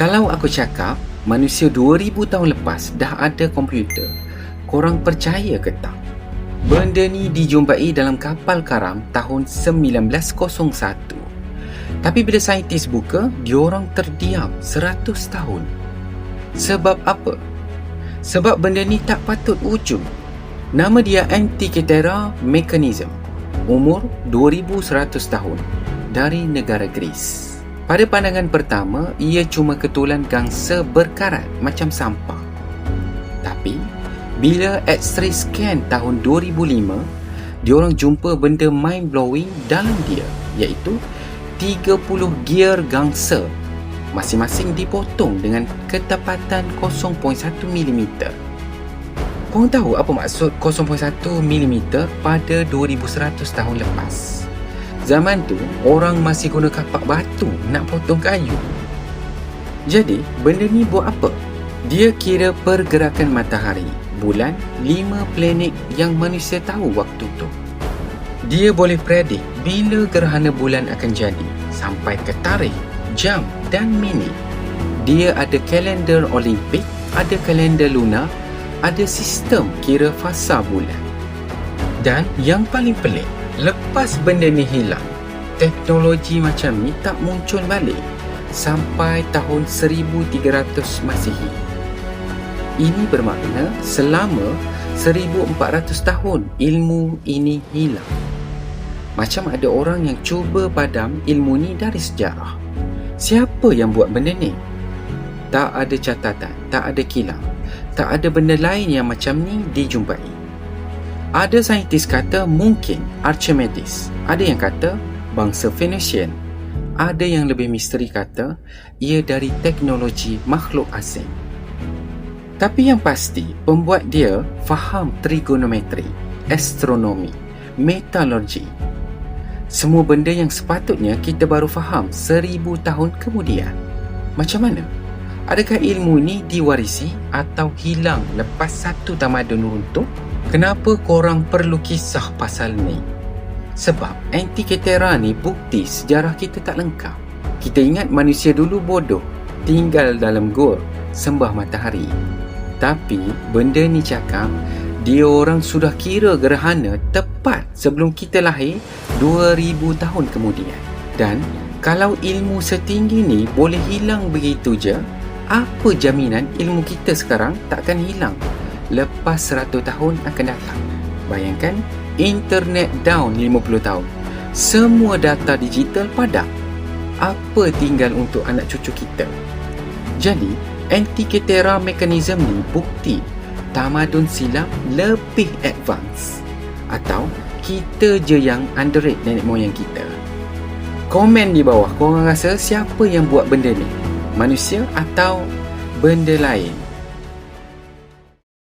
Kalau aku cakap manusia 2000 tahun lepas dah ada komputer, korang percaya ke tak? Benda ni dijumpai dalam kapal karam tahun 1901. Tapi bila saintis buka, diorang terdiam 100 tahun. Sebab apa? Sebab benda ni tak patut wujud. Nama dia Antikythera mechanism. Umur 2100 tahun. Dari negara Greece. Pada pandangan pertama, ia cuma ketulan gangsa berkarat macam sampah. Tapi, bila X-ray scan tahun 2005, diorang jumpa benda mind-blowing dalam dia, iaitu 30 gear gangsa, masing-masing dipotong dengan ketepatan 0.1 mm. Korang tahu apa maksud 0.1 mm pada 2100 tahun lepas? Zaman tu, orang masih guna kapak batu nak potong kayu. Jadi, benda ni buat apa? Dia kira pergerakan matahari, bulan, 5 planet yang manusia tahu waktu tu. Dia boleh predik bila gerhana bulan akan jadi, sampai ke tarikh, jam dan minit. Dia ada kalender Olimpik, ada kalender lunar, ada sistem kira fasa bulan. Dan yang paling pelik, lepas benda ni hilang, teknologi macam ni tak muncul balik sampai tahun 1300 Masihi. Ini bermakna selama 1400 tahun ilmu ini hilang. Macam ada orang yang cuba padam ilmu ni dari sejarah. Siapa yang buat benda ni? Tak ada catatan, tak ada kilang, tak ada benda lain yang macam ni dijumpai. Ada saintis kata mungkin Archimedes, ada yang kata bangsa Phoenician, ada yang lebih misteri kata ia dari teknologi makhluk asing. Tapi yang pasti, pembuat dia faham trigonometri, astronomi, metalurgi. Semua benda yang sepatutnya kita baru faham 1000 tahun kemudian. Macam mana? Adakah ilmu ni diwarisi atau hilang lepas satu tamadun runtuh? Kenapa korang perlu kisah pasal ni? Sebab Antikythera ni bukti sejarah kita tak lengkap. Kita ingat manusia dulu bodoh, tinggal dalam gua, sembah matahari. Tapi benda ni cakap dia orang sudah kira gerhana tepat sebelum kita lahir 2000 tahun kemudian. Dan kalau ilmu setinggi ni boleh hilang begitu je, apa jaminan ilmu kita sekarang takkan hilang lepas 100 tahun akan datang? Bayangkan, internet down 50 tahun. Semua data digital padam. Apa tinggal untuk anak cucu kita? Jadi, Antikythera mechanism ni bukti tamadun silam lebih advance. Atau kita je yang underrate nenek moyang kita. Komen di bawah, korang rasa siapa yang buat benda ni? Manusia atau benda lain?